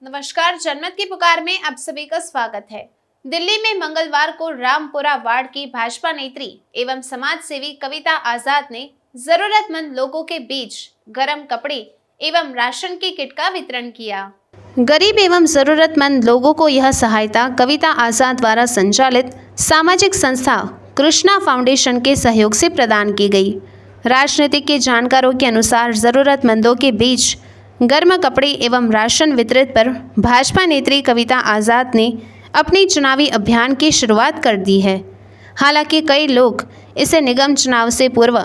नमस्कार, जनमत की पुकार में आप सभी का स्वागत है। दिल्ली में मंगलवार को रामपुरा वार्ड की भाजपा नेत्री एवं समाज सेवी कविता आजाद ने जरूरतमंद लोगों के बीच गर्म कपड़े एवं राशन की किट का वितरण किया। गरीब एवं जरूरतमंद लोगों को यह सहायता कविता आजाद द्वारा संचालित सामाजिक संस्था कृष्णा फाउंडेशन के सहयोग से प्रदान की गई। राजनीतिक के जानकारों के अनुसार जरूरतमंदों के बीच गर्म कपड़े एवं राशन वितरित पर भाजपा नेत्री कविता आजाद ने अपनी चुनावी अभियान की शुरुआत कर दी है। हालांकि कई लोग इसे निगम चुनाव से पूर्व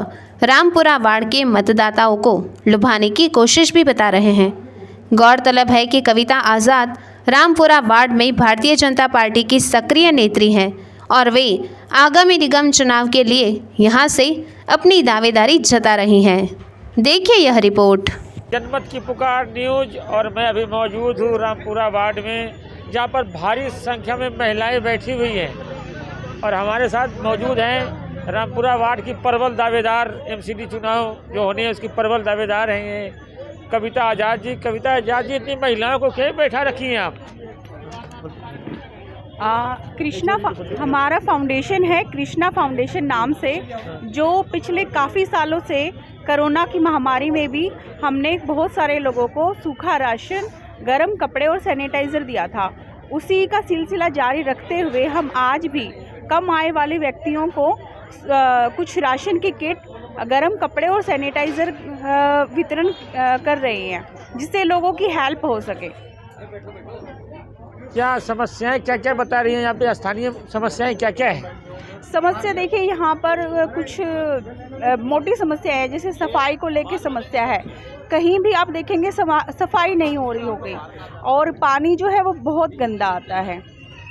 रामपुरा वार्ड के मतदाताओं को लुभाने की कोशिश भी बता रहे हैं। गौरतलब है कि कविता आजाद रामपुरा वार्ड में भारतीय जनता पार्टी की सक्रिय नेत्री हैं और वे आगामी निगम चुनाव के लिए यहां से अपनी दावेदारी जता रही हैं। देखिए यह रिपोर्ट। जनमत की पुकार न्यूज। और मैं अभी मौजूद हूँ रामपुरा वार्ड में, जहाँ पर भारी संख्या में महिलाएं बैठी हुई हैं और हमारे साथ मौजूद हैं रामपुरा वार्ड की प्रबल दावेदार एमसीडी चुनाव जो होने हैं उसकी प्रबल दावेदार हैं ये कविता आजाद जी। कविता आजाद जी, इतनी महिलाओं को क्यों बैठा रखी हैं आप? कृष्णा हमारा फाउंडेशन है, कृष्णा फाउंडेशन नाम से, जो पिछले काफ़ी सालों से कोरोना की महामारी में भी हमने बहुत सारे लोगों को सूखा राशन, गर्म कपड़े और सैनिटाइज़र दिया था। उसी का सिलसिला जारी रखते हुए हम आज भी कम आय वाले व्यक्तियों को कुछ राशन की किट, गर्म कपड़े और सैनिटाइज़र वितरण कर रहे हैं, जिससे लोगों की हेल्प हो सके। क्या समस्याएं क्या क्या बता रही हैं यहाँ पे? स्थानीय समस्याएं क्या क्या है? समस्या देखिए, यहाँ पर कुछ मोटी समस्या है, जैसे सफाई को लेके समस्या है। कहीं भी आप देखेंगे सफाई नहीं हो रही होगी और पानी जो है वो बहुत गंदा आता है।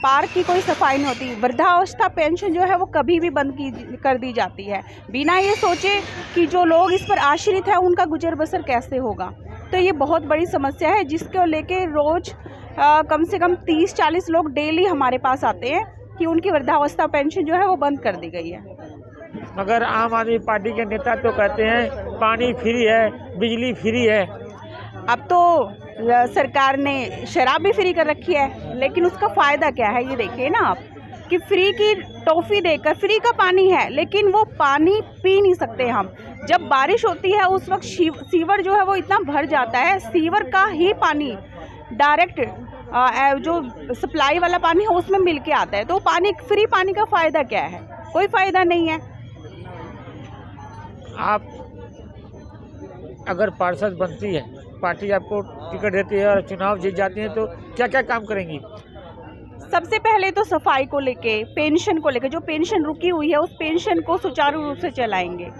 पार्क की कोई सफाई नहीं होती। वृद्धावस्था पेंशन जो है वो कभी भी बंद कर दी जाती है, बिना ये सोचे कि जो लोग इस पर आश्रित हैं उनका गुजर बसर कैसे होगा। तो ये बहुत बड़ी समस्या है, जिसको लेके रोज़ कम से कम 30-40 लोग डेली हमारे पास आते हैं कि उनकी वृद्धावस्था पेंशन जो है वो बंद कर दी गई है। मगर आम आदमी पार्टी के नेता तो कहते हैं पानी फ्री है, बिजली फ्री है। अब तो सरकार ने शराब भी फ्री कर रखी है, लेकिन उसका फ़ायदा क्या है ये देखिए ना आप, कि फ्री की टॉफ़ी देकर फ्री का पानी है, लेकिन वो पानी पी नहीं सकते हम। जब बारिश होती है उस वक्त सीवर जो है वो इतना भर जाता है, सीवर का ही पानी डायरेक्ट जो सप्लाई वाला पानी है उसमें मिल के आता है। तो पानी, फ्री पानी का फ़ायदा क्या है? कोई फ़ायदा नहीं है। आप अगर पार्षद बनती है, पार्टी आपको टिकट देती है और चुनाव जीत जाती है, तो क्या क्या काम करेंगी? सबसे पहले तो सफाई को लेके, पेंशन को लेके, जो पेंशन रुकी हुई है उस पेंशन को सुचारू रूप से चलाएंगे।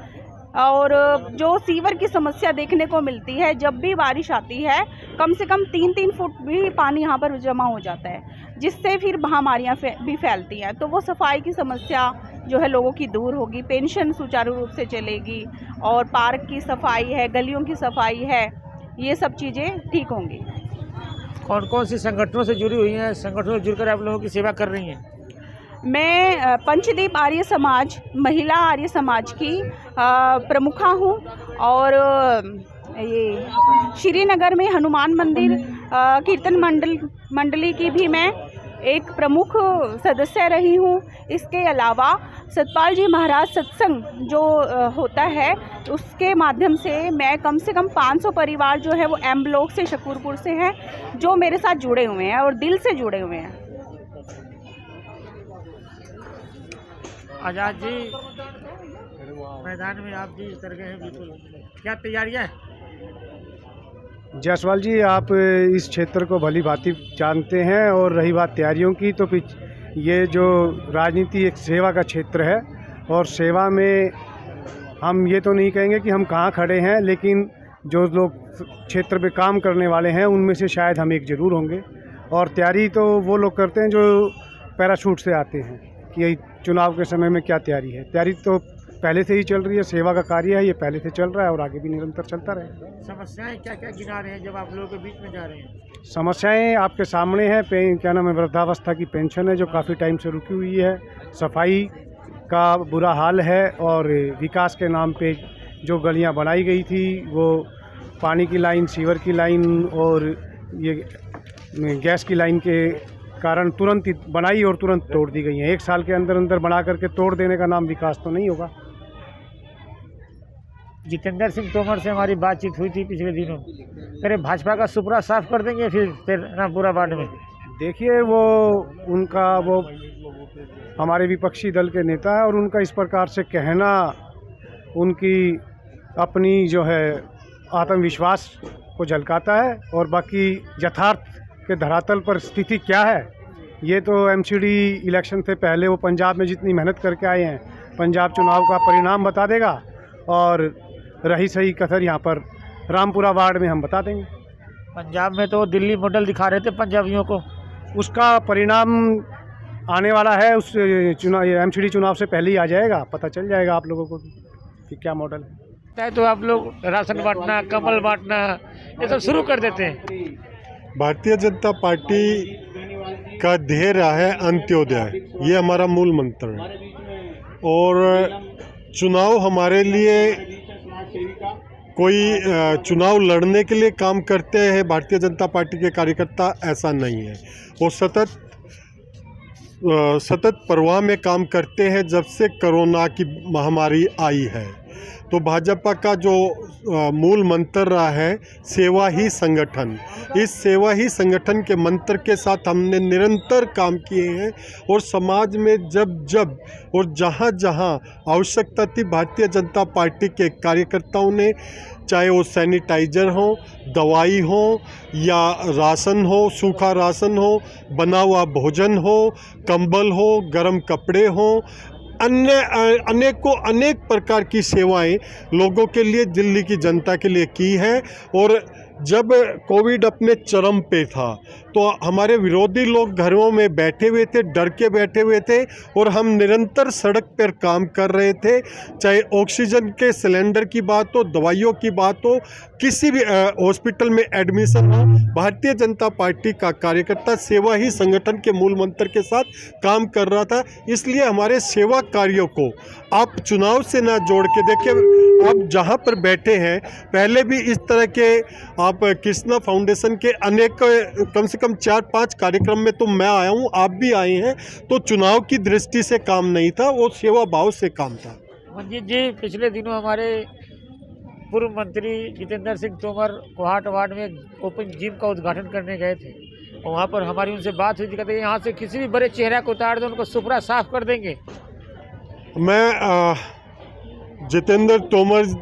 और जो सीवर की समस्या देखने को मिलती है, जब भी बारिश आती है कम से कम 3-3 फुट भी पानी यहाँ पर जमा हो जाता है, जिससे फिर महामारियाँ भी फैलती हैं। तो वो सफाई की समस्या जो है लोगों की दूर होगी, पेंशन सुचारू रूप से चलेगी और पार्क की सफाई है, गलियों की सफाई है, ये सब चीज़ें ठीक होंगी। कौन कौन सी संगठनों से जुड़ी हुई हैं? संगठनों से जुड़कर आप लोगों की सेवा कर रही हैं? मैं पंचदीप आर्य समाज, महिला आर्य समाज की प्रमुखा हूँ और ये श्रीनगर में हनुमान मंदिर कीर्तन मंडली की भी मैं एक प्रमुख सदस्य रही हूँ। इसके अलावा सतपाल जी महाराज सत्संग जो होता है उसके माध्यम से मैं कम से कम 500 परिवार जो है वो एम ब्लॉक से, शकूरपुर से हैं, जो मेरे साथ जुड़े हुए हैं और दिल से जुड़े हुए हैं। आजाद जी, मैदान में आप भी उतर गए हैं, बिल्कुल क्या तैयारियां हैं? जायसवाल जी, आप इस क्षेत्र को भली भांति जानते हैं और रही बात तैयारियों की, तो ये जो राजनीति एक सेवा का क्षेत्र है और सेवा में हम ये तो नहीं कहेंगे कि हम कहाँ खड़े हैं, लेकिन जो लोग क्षेत्र पे काम करने वाले हैं उनमें से शायद हम एक ज़रूर होंगे। और तैयारी तो वो लोग करते हैं जो पैराशूट से आते हैं कि चुनाव के समय में क्या तैयारी है। तैयारी तो पहले से ही चल रही है, सेवा का कार्य है, ये पहले से चल रहा है और आगे भी निरंतर चलता रहेगा। समस्याएं क्या क्या गिना रहे हैं जब आप लोगों के बीच में जा रहे हैं? समस्याएं आपके सामने हैं। क्या नाम है, वृद्धावस्था की पेंशन है जो काफ़ी टाइम से रुकी हुई है, सफाई का बुरा हाल है और विकास के नाम पे जो गलियां बनाई गई थी वो पानी की लाइन, सीवर की लाइन और ये गैस की लाइन के कारण तुरंत ही बनाई और तुरंत तोड़ दी गई हैं। 1 साल के अंदर अंदर बना करके तोड़ देने का नाम विकास तो नहीं होगा। जितेंद्र सिंह तोमर से हमारी बातचीत हुई थी पिछले दिनों, अरे भाजपा का सुपड़ा साफ कर देंगे फिर रामपुरा वार्ड में। देखिए वो हमारे विपक्षी दल के नेता है और उनका इस प्रकार से कहना उनकी अपनी जो है आत्मविश्वास को झलकाता है, और बाकी यथार्थ के धरातल पर स्थिति क्या है ये तो एमसीडी इलेक्शन से पहले वो पंजाब में जितनी मेहनत करके आए हैं, पंजाब चुनाव का परिणाम बता देगा, और रही सही कसर यहाँ पर रामपुरा वार्ड में हम बता देंगे। पंजाब में तो दिल्ली मॉडल दिखा रहे थे पंजाबियों को, उसका परिणाम आने वाला है, उस चुनाव एमसीडी चुनाव से पहले ही आ जाएगा, पता चल जाएगा आप लोगों को कि क्या मॉडल है। तो आप लोग राशन बांटना, कमल बांटना ये सब शुरू कर देते हैं। भारतीय जनता पार्टी का ध्येय रहा है अंत्योदय, ये हमारा मूल मंत्र है, और चुनाव हमारे लिए कोई चुनाव लड़ने के लिए काम करते हैं भारतीय जनता पार्टी के कार्यकर्ता, ऐसा नहीं है। वो सतत प्रवाह में काम करते हैं जब से कोरोना की महामारी आई है। तो भाजपा का जो मूल मंत्र रहा है सेवा ही संगठन, इस सेवा ही संगठन के मंत्र के साथ हमने निरंतर काम किए हैं, और समाज में जब जब और जहाँ जहाँ आवश्यकता थी भारतीय जनता पार्टी के कार्यकर्ताओं ने, चाहे वो सैनिटाइजर हो, दवाई हो, या राशन हो, सूखा राशन हो, बना हुआ भोजन हो, कंबल हो, गर्म कपड़े हो, अनेक प्रकार की सेवाएं लोगों के लिए, दिल्ली की जनता के लिए की है। और जब कोविड अपने चरम पे था तो हमारे विरोधी लोग घरों में बैठे हुए थे, डर के बैठे हुए थे, और हम निरंतर सड़क पर काम कर रहे थे, चाहे ऑक्सीजन के सिलेंडर की बात हो, दवाइयों की बात हो, किसी भी हॉस्पिटल में एडमिशन हो, भारतीय जनता पार्टी का कार्यकर्ता सेवा ही संगठन के मूल मंत्र के साथ काम कर रहा था। इसलिए हमारे सेवा कार्यों को आप चुनाव से ना जोड़ के देखिए, आप जहां पर बैठे हैं, पहले भी इस तरह के आप कृष्णा फाउंडेशन के अनेक कम से कम 4-5 कार्यक्रम में तो मैं आया हूं, आप भी आए हैं, तो चुनाव की दृष्टि से काम नहीं था, वो सेवा भाव से काम था। मंजीत जी, पिछले दिनों हमारे पूर्व मंत्री जितेंद्र सिंह तोमर कोहाट वार्ड में ओपन जिम का उद्घाटन करने गए थे, और वहाँ पर हमारी उनसे बात हुई थी, कहते हैं यहाँ से किसी भी बड़े चेहरा को उतार दो, उनको सुपड़ा साफ कर देंगे। मैं जितेंद्र तोमर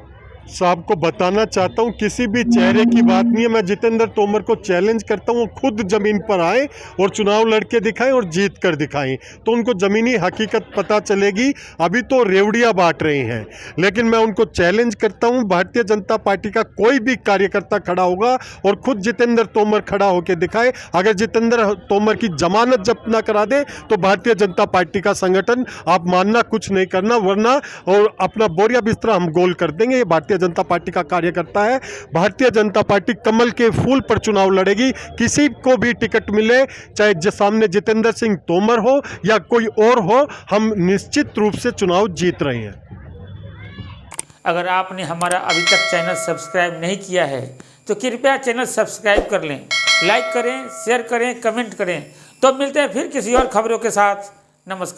साहब को बताना चाहता हूं, किसी भी चेहरे की बात नहीं है। मैं जितेंद्र तोमर को चैलेंज करता हूं, खुद ज़मीन पर आए और चुनाव लड़के दिखाएं और जीत कर दिखाएं, तो उनको ज़मीनी हकीकत पता चलेगी। अभी तो रेवड़ियाँ बांट रहे हैं, लेकिन मैं उनको चैलेंज करता हूं, भारतीय जनता पार्टी का कोई भी कार्यकर्ता खड़ा होगा और खुद जितेंद्र तोमर खड़ा होकर दिखाए। अगर जितेंद्र तोमर की जमानत जब्त ना करा दे तो भारतीय जनता पार्टी का संगठन आप मानना कुछ नहीं करना, वरना और अपना बोरिया बिस्तरा हम गोल कर देंगे। ये भारतीय जनता पार्टी का कार्यकर्ता है। भारतीय जनता पार्टी कमल के फूल पर चुनाव लड़ेगी, किसी को भी टिकट मिले, चाहे सामने जितेंद्र सिंह तोमर हो या कोई और हो, हम निश्चित रूप से चुनाव जीत रहे हैं। अगर आपने हमारा अभी तक चैनल सब्सक्राइब नहीं किया है तो कृपया चैनल सब्सक्राइब कर लें, लाइक करें, शेयर करें, कमेंट करें। तो मिलते हैं फिर किसी और खबरों के साथ। नमस्कार।